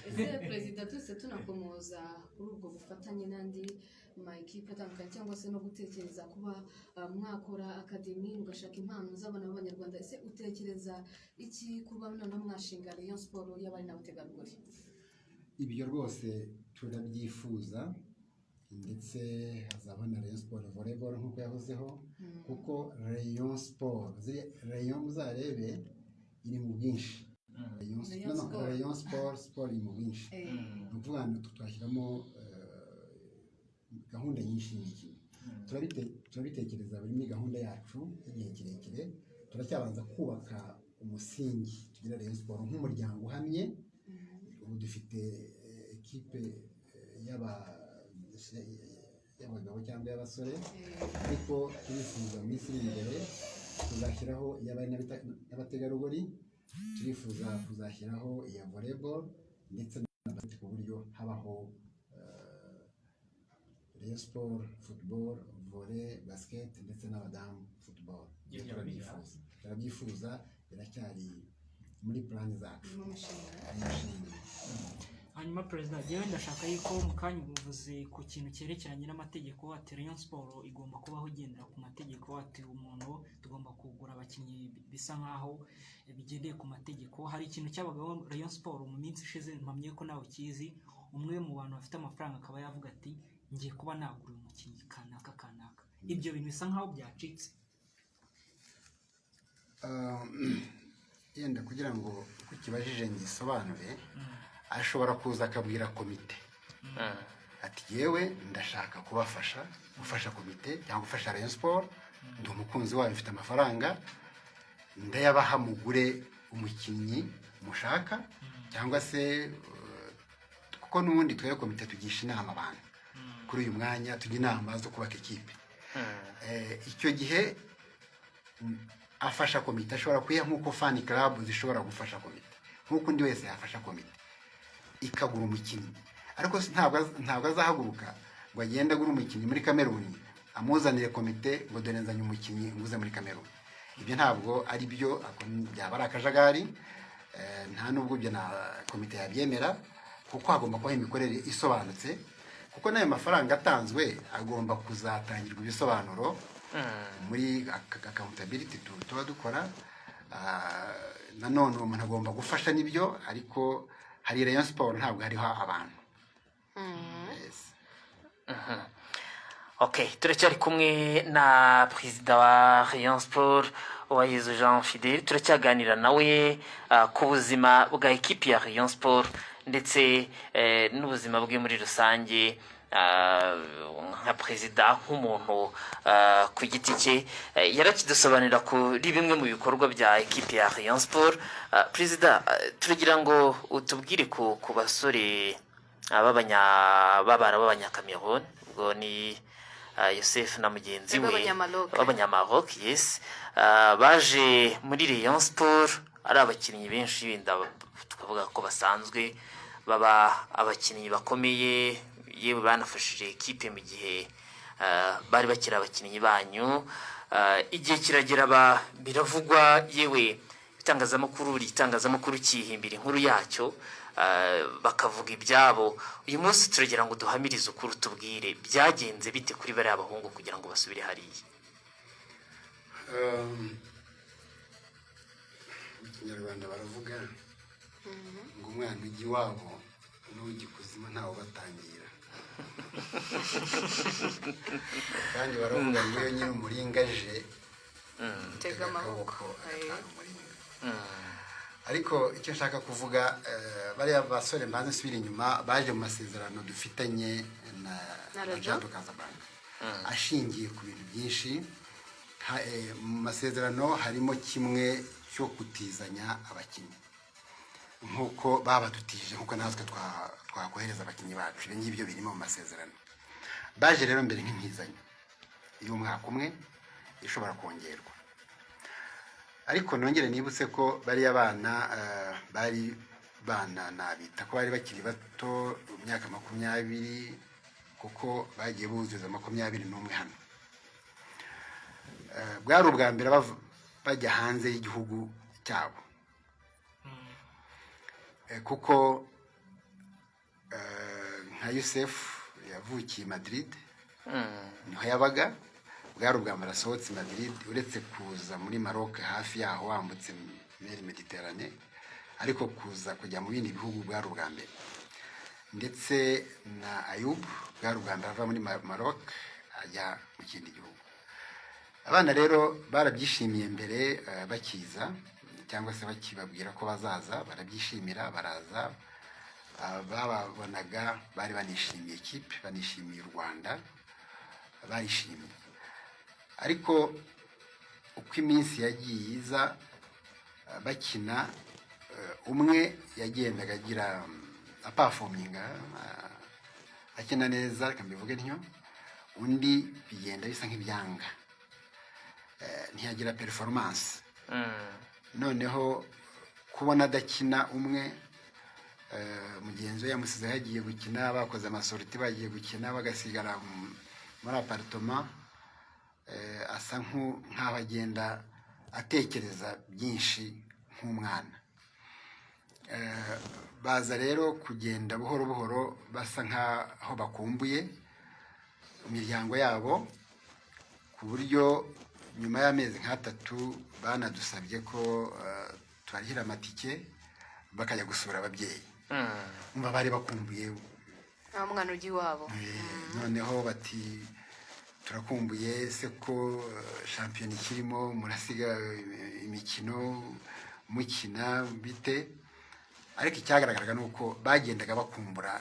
ese perezida twese tunakomoza kuri ubwo bufatanye n'andi ma equipe atandukanye cyangwa se no gutekereza kuba mwakora akademi ugashaka impano z'abana b'abanyarwanda, ese utekereza iki kuba noneho mwashinga Rayon Sport y'abari n'abategarugori? Ibyo rwose turabyifuza, ndetse hazaba na Rayon Sport volleyball nk'uko yahozeho, kuko Rayon Sport Rayon muzarebe iri mu bwinshi. Rayon Sport iri mu bwinshi, ni ukuvuga ngo twashyiramo gahunda nyinshi n'iki. Turabitekereza buri muri gahunda yacu y'igihe kirekire. Turacyabanza kubaka umusingi tugira Rayon Sport nk'umuryango uhamye. Ubu dufite ekipe y'abagabo cyangwa y'abasore, ariko turifuza mu minsi iri imbere tuzashyiraho iy'abari n'abategarugori, turifuza kuzashyiraho iya volleyball ndetse n'abafite ku buryo habaho Rayon Sport football, volley, basket ndetse n'abadamu football. Turabyifuza, biracyari muri plan zacu. Hanyuma perezida, yewe ndashaka yuko mu kanya uvuze ku kintu cyerekeranye n'amategeko, ati Rayon Sport igomba kubaho igendera ku mategeko, ati umuntu tugomba kugura abakinnyi bisa nkaho bigendeye ku mategeko. Hari ikintu cyabagaho Rayon Sport mu minsi ishize, mpamye ko nawe ukizi, umwe mu bantu bafite amafaranga akaba yavuga ati ngiye kuba nagura umukinnyi kanaka. Ibyo bintu bisa nkaho byacitse. Yenda kugira ngo ukibajije ngisobanure, ashobora kuza akabwira komite ati yewe ndashaka gufasha komite cyangwa gufasha Rayon Sport, ndi umukunzi wayo, mfite amafaranga, ndayabaha mugure umukinnyi mushaka, cyangwa se kuko n'ubundi twebwe komite tugisha inama abantu kuri uyu mwanya, tujya inama zo kubaka ikipe. Icyo gihe afasha komite, ashobora kuyiha nk'uko fan club zishobora gufasha komite, nk'uko undi wese yafasha komite ikagura umukinnyi. Ariko ntabwo azahaguruka ngo agende agura umukinnyi muri Cameroon amuzanire komite ngo dore nzanye umukinnyi nguze muri Cameroon. Ibyo ntabwo ari byo, byaba ari akajagari, nta nubwo ibyo na komite yabyemera, kuko hagomba kubaho imikorere isobanutse, kuko n'ayo mafaranga atanzwe agomba kuzatangirwa ibisobanuro muri accountability tuba dukora. Nanone umuntu agomba gufasha n'ibyo, ariko hari Rayon Sport ntabwo hariho abantu. Okay, turacyari kumwe na perezida wa Rayon Sport Uwayezu Jean Fidèle, turacyaganira nawe ku buzima bwa ekipi ya Rayon Sport ndetse n'ubuzima bwe muri rusange, nka perezida nk'umuntu ku giti cye. Yarakidusobanurira kuri bimwe mu bikorwa bya ekipi ya Rayon Sport. Perezida, turagira ngo utubwire ku basore b'abanyakameruni, ubwo ni Youssef na mugenzi we b'abanyamaroc, yes, baje muri Rayon Sport ari abakinnyi benshi, tukavuga ko basanzwe baba abakinnyi bakomeye, yewe banafashije ekipe mu gihe bari bakiri abakinnyi banyu. Igihe kiragera biravugwa, yewe itangazamakuru kihimbira inkuru yacyo, bakavuga ibyabo. Uyu munsi turagira ngo duhamirize ukuri, tubwire byagenze bite kuri bariya abahungu kugira ngo basubire hariya. Mu Kinyarwanda baravuga ngo umwana ujya iwabo n'ujya ikuzimu ntawe batangira. Kandi baravuga ngo iyo nyine umuringaje tega amaboko. Ariko icyo nshaka kuvuga, bariya basore mbanze nsubira inyuma, baje mu masezerano dufitanye na Jado Casablanca, ashingiye ku bintu byinshi. Mu masezerano harimo kimwe cyo kutizanya abakinnyi, nk'uko babadutije, nk'uko natwe twakohereza abakinnyi bacu. Ibyo ngibyo birimo mu masezerano. Baje rero mbere nk'intizanyo y'umwaka umwe ishobora kongerwa, ariko nongere nibutse ko bariya bana bari bana nabita ko bari bakiri bato, mu myaka 20, kuko bagiye buzuza 21 hano. Bwari ubwa mbere bajya hanze y'igihugu cyabo, kuko Youssef yavukiye Madrid niho yabaga bwari ubwa mbere asohotse Madrid uretse kuza muri Maroc hafi yaho wambutse mer Mediterane ariko kuza kujya mu bindi bihugu bwari ubwa mbere ndetse na Ayub bwari ubwa mbere ava muri Maroc ajya mu kindi gihugu. Abana rero barabyishimiye mbere bakiza cyangwa se bakibabwira ko bazaza barabyishimira baraza bababonaga bari banishimiye ikipe banishimiye u Rwanda barishimye ariko uko iminsi yagiye iza bakina umwe yagendaga agira aperforminga akina neza reka mbivuge ntyo undi bigenda bisa nk'ibyanga ntiyagira performance noneho kubona adakina umwe mugenzi we yamusize yagiye gukina bakoze amasorti bagiye gukina bagasigara muri apartment asa nk'aho agenda atekereza byinshi nk'umwana baza rero kugenda buhoro buhoro basa nk'aho bakumbuye imiryango yabo ku buryo nyuma y'amezi nk'atatu banadusabye ko tubarihira amatike bakajya gusura ababyeyi umva bari bakumbuye umwana ugiye iwabo noneho bati turakumbuye se ko shampiyona ikirimo murasiga imikino mukina bite ariko icyagaragaraga ni uko bagendaga bakumbura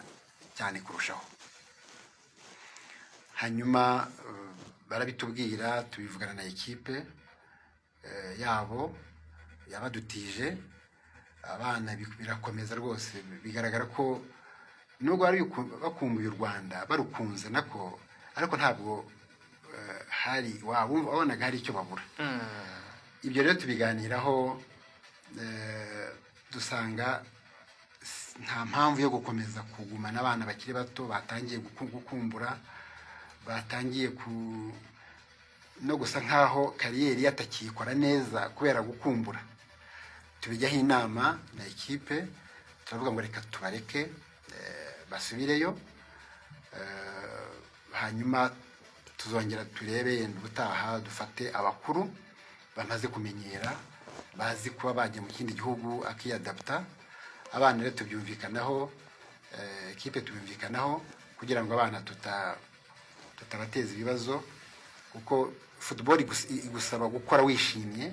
cyane kurushaho hanyuma barabitubwira tubivugana na ekipe yabo yabadutije abana birakomeza rwose bigaragara ko nubwo bari bakumbuye u Rwanda barukunze nako ariko ntabwo hari wabonaga hari icyo babura ibyo rero tubiganiraho dusanga nta mpamvu yo gukomeza kugumana abana bakiri bato batangiye gukumbura batangiye no gusa nkaho kariyeri yatakikora neza kubera gukumbura tubijyaho inama na ekipe turavuga ngo reka tubareke basubireyo hanyuma tuzongera turebe yenda ubutaha dufate abakuru bamaze kumenyera bazi kuba bajya mu kindi gihugu akiyadapta abana rero tubyumvikanaho ekipe tubyumvikanaho kugira ngo abana tutabateza ibibazo kuko football igusaba gukora wishimye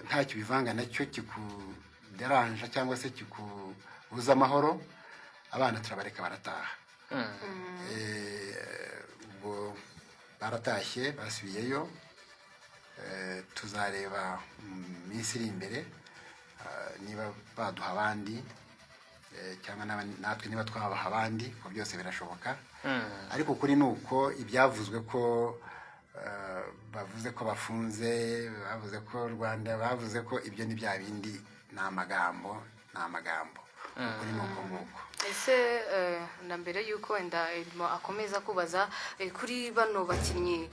ntacyo bivanga nacyo kikuderanja cyangwa se kikubuza amahoro abana turabareka barataha ubwo baratashye basubiyeyo tuzareba minsi iri imbere niba baduha abandi cyangwa natwe niba twabaha abandi ko byose birashoboka ariko kuri nuko ibyavuzwe ko bavuze ko bafunze bavuze ko Rwanda bavuze ko ibyo ni bya bindi ni amagambo kuri nuko nguko ese na mbere yuko wenda akomeza kubaza kuri bano bakinnyi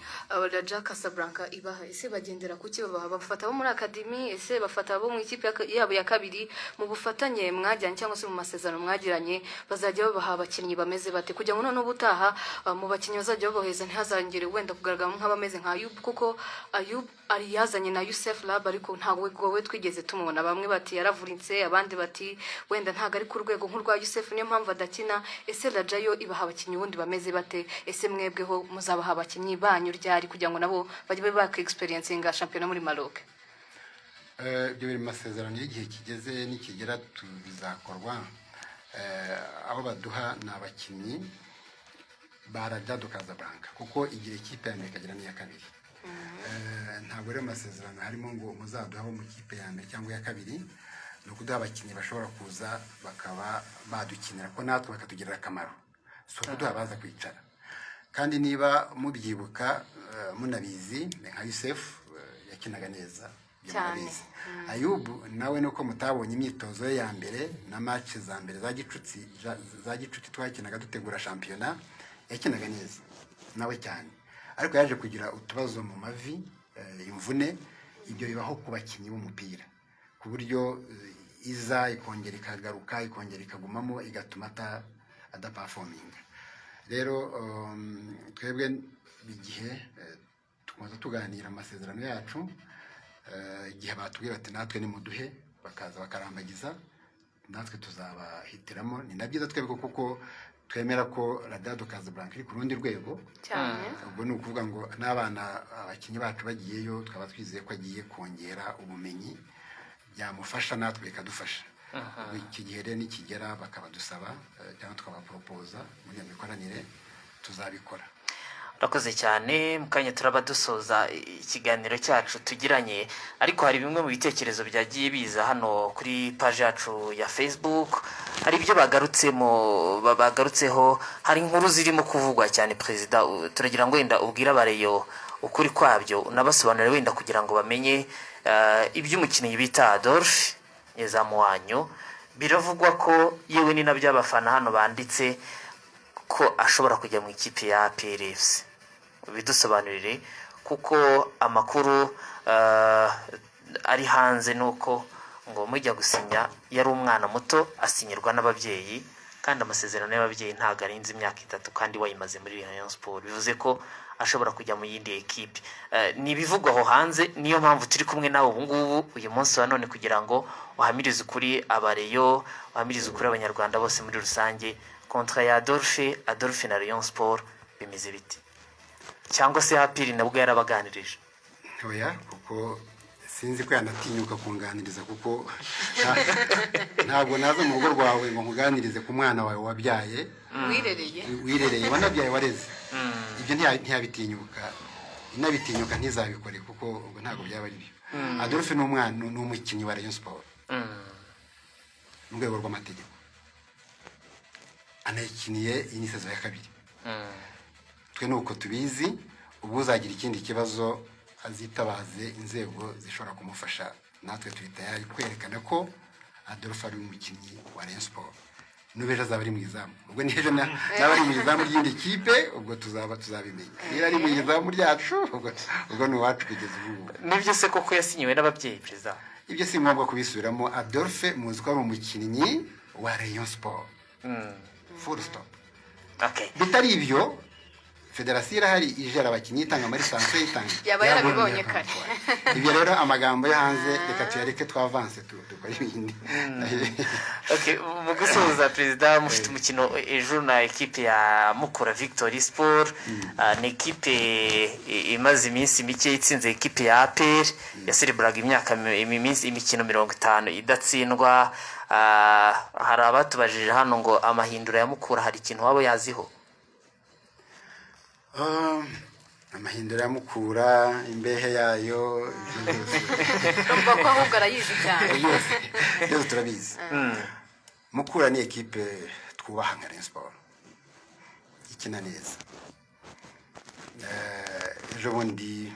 Raja Casablanca ibaha ese bagendera kuki bafata bo muri academy ese bafata bo mu ikipe yabo ya kabiri mu bufatanye mwajyanye cyangwa se mu masezerano mwagiranye bazajya babaha abakinnyi bameze bate kugira ngo none ubutaha mu bakinnyi bazajya baboheza ntihazangire wenda kugaragara nk'abameze nka Ayub kuko Ayub ari yazanye na Youssef Lab ariko ntawe we twigeze tumubona bamwe bati yaravuritse abandi bati wenda ntago ari ku rwego nk'urwa Youssef niyo mpamvu adakina ese Raja yo ibaha abakinnyi ubundi bameze bate ese mwebweho muzabaha abakinnyi banyu ryari kugira ngo nabo bajye baka experience nga shampiyona muri Maroc ibyo biri masezerano y'igihe kigeze nikigera bizakorwa aho baduha n'abakinnyi ba Raja Casablanca kuko igira ikipe ya mbere ikagira n'iya kabiri ntabwo rero amasezerano harimo ngo muzaduha bo mu kipe ya mbere cyangwa ya kabiri ni ukuduha abakinnyi bashobora kuza bakaba badukinira ko natwe bakatugirira akamaro si ukuduha baza kwicara kandi niba mubyibuka munabizi nka Youssef yakinaga neza cyane Ayub nawe nuko mutabonye imyitozo ye ya mbere na match za mbere za gicuti twakinaga dutegura shampiyona yakinaga neza nawe cyane ariko yaje kugira utubazo mu mavi imvune ibyo bibaho ku bakinnyi b'umupira ku buryo iza ikongera ikagaruka ikongera ikagumamo igatuma adaperforminga. Rero twebwe igihe tumaze tuganira amasezerano yacu, igihe batubwira ati natwe nimuduhe bakaza bakarambagiza, natwe tuzabahitiramo. Ni na byiza twebwe kuko twemera ko Raja Casablanca iri ku rundi rwego cyane. Ubwo ni ukuvuga ngo n'abana abakinnyi bacu bagiyeyo twaba twizeye ko agiye kongera ubumenyi byamufasha natwe bikadufasha. Iki gihe rero nikigera bakabadusaba cyangwa tukabaporopoza muri iyo mikoranire tuzabikora. Urakoze cyane. Mukanya turaba dusoza ikiganiro cyacu tugiranye, ariko hari bimwe mu bitekerezo byagiye biza hano kuri page yacu ya Facebook. Hari ibyo bagarutseho, hari inkuru zirimo kuvugwa cyane. Perezida, turagira ngo wenda ubwire abareyo ukuri kwabyo, unabasobanurire wenda kugira ngo bamenye iby'umukinnyi bita Adolphe Nyezamu wanyu. Biravugwa ko yewe ni nabyo abafana hano banditse ko ashobora kujya mu ikipe ya APR FC. Bidusobanurire, kuko amakuru ari hanze nuko ngo mujya gusinya yari umwana muto asinyirwa n'ababyeyi, kandi amasezerano y'ababyeyi ntago arenze imyaka 3 kandi wayimaze muri Rayon Sport. Bivuze ko ashobora kujya mu yindi ekipe. Ni bivugwa aho hanze, niyo mpamvu turi kumwe nawe ubu ngubu uyu munsi wa none kugira ngo uhamirize ukuri abareyo, uhamirize ukuri abanyarwanda bose muri rusange. Kontra ya Adolphe na Rayon Sport bimeze biti? Cyangwa se APR nabwo yarabaganirije? Oya, kuko sinzi ko yanatinyuka kunganiriza, kuko ntabwo naza mu rugo rwawe ngo nkuganirize ku mwana wawe wabyaye wirereye wanabyaye wareze. Ibyo ntiyabitinyuka, inabitinyuka ntizabikore, kuko ubwo ntabwo byaba ari byo. Adolphe ni umwana, ni umukinnyi wa Rayon Sport mu rwego rw'amategeko, anayikiniye iyi ni sezo ya 2. Twe nuko tubizi. Ubwo uzagira ikindi kibazo azitabaze inzego zishobora kumufasha. Natwe turi tayari kwerekana ko Adolphe ari umukinnyi wa Rayon Sport. Nubeje azaba ari mu izamu, ubwo niheje n'abari mu izamu ry'indi kipe, ubwo tuzabimenya. Niba ari mu izamu ryacu, ubwo ni wacu kugeza ubu. Nibyo se koko yasinyiwe n'ababyeyi Perezida? Ibyo si ngombwa kubisubiramo. Adolphe muzi ko ari umukinnyi wa Rayon Sport. Full stop. Okay. Bitari ibyo, federasiyo irahari ijera abakinnyi, itanga amarisanse, itanga yaba yarabibonye kare. Ibyo rero amagambo yo hanze reka tuyareke, twavanse dukora ibindi. Okay, mu gusoza Perezida, mufite umukino ejo na ekipe ya Mukura Victory Sport. Ni ekipe imaze iminsi mike itsinze ekipe ya APR, yasereburaga imikino 50 idatsindwa. Hari abatubajije hano ngo amahindura ya Mukura hari ikintu wabo yaziho? Amahindura ya Mukura, imbehe yayo, urumva ko ahubwo arayizi cyane. byose turabizi. Mukura ni ekipe twubaha nka Rayon Sport, ikina neza. Ejo bundi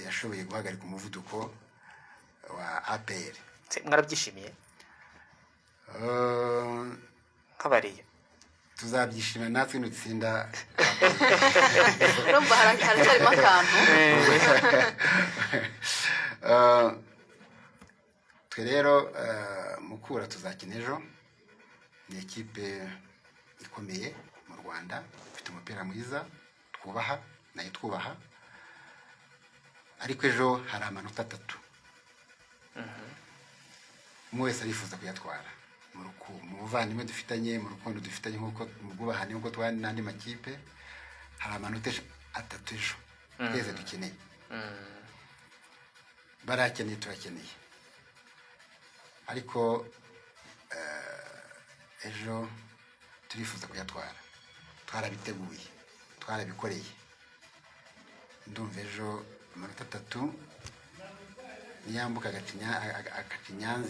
yashoboye guhagarika umuvuduko wa APR. Mwarabyishimiye nk'abariyo? Tuzabyishimira natwe nutsinda. Urumva haracyarimo akantu. Twe rero Mukura tuzakina ejo. Ni ekipe ikomeye mu Rwanda, ifite umupira mwiza twubaha, nayo twubaha. Ariko ejo hari amanota 3 umwe wese arifuza kuyatwara. Mu buvandimwe dufitanye, mu rukundo dufitanye, nk'uko mu bwubahane nk'uko twari n'andi makipe, hari amanota 3 ejo twese dukeneye. Barakeneye, turakeneye. Ariko ejo turifuza kuyatwara. Twarabiteguye, twarabikoreye. Ndumva ejo amanota 3 niyambuka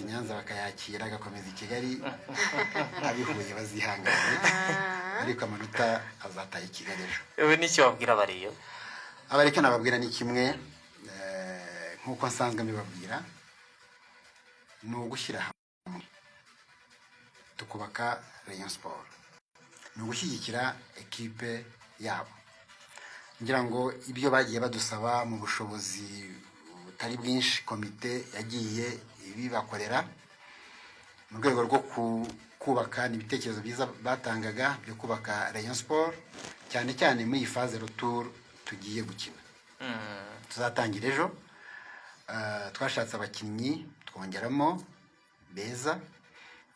Nyanza bakayakira agakomeza i Kigali, abihuye bazihanganye, ariko amanota azataye i Kigali ejo. Ewe n'icyo wabwira abariyo? Abareke nababwira ni kimwe, nk'uko nsanzwe mbibabwira, ni ugushyira hamwe tukubaka Rayon Sport, ni ugushyigikira ekipe yabo. Ngira ngo ibyo bagiye badusaba mu bushobozi butari bwinshi, komite yagiye ibibakorera mu rwego rwo kubaka n'ibitekerezo biza batangaga byo kubaka Rayon Sport cyane cyane muri iyi phase retour tugiye gukina. Tuzatangira ejo. Twashatse abakinnyi twongeramo beza,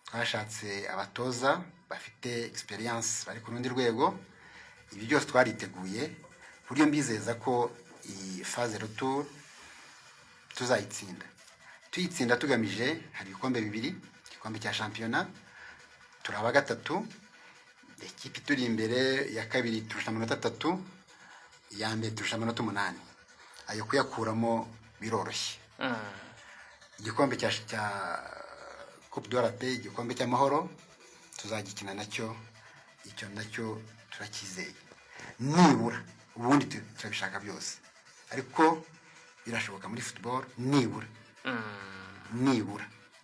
twashatse abatoza bafite experience bari ku rundi rwego. Ibi byose twariteguye buryo mbizeza ko iyi phase retour tuzayitsinda. Tuyitsinda tugamije hari ibikombe bibiri, igikombe cya shampiyona turaba gatatu, ikipe turi imbere ya kabiri turusha amanota 3, iya mbere turusha amanota 8. Ayo kuyakuramo biroroshye. Igikombe cya Coupe de la Paix, igikombe cy'amahoro tuzagikina nacyo, icyo nacyo turakizeye. Nibura ubundi turabishaka byose, ariko birashoboka muri football nibura.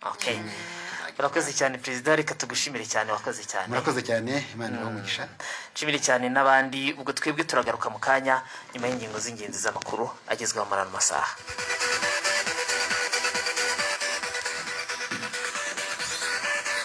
Okay. Urakoze cyane Perezida, reka tugushimire cyane, wakoze cyane. Murakoze cyane, Imana ibamugisha. Nshimire cyane n'abandi, ubwo twebwe turagaruka mu kanya nyuma y'ingingo z'ingenzi z'amakuru agezweho muri ano masaha.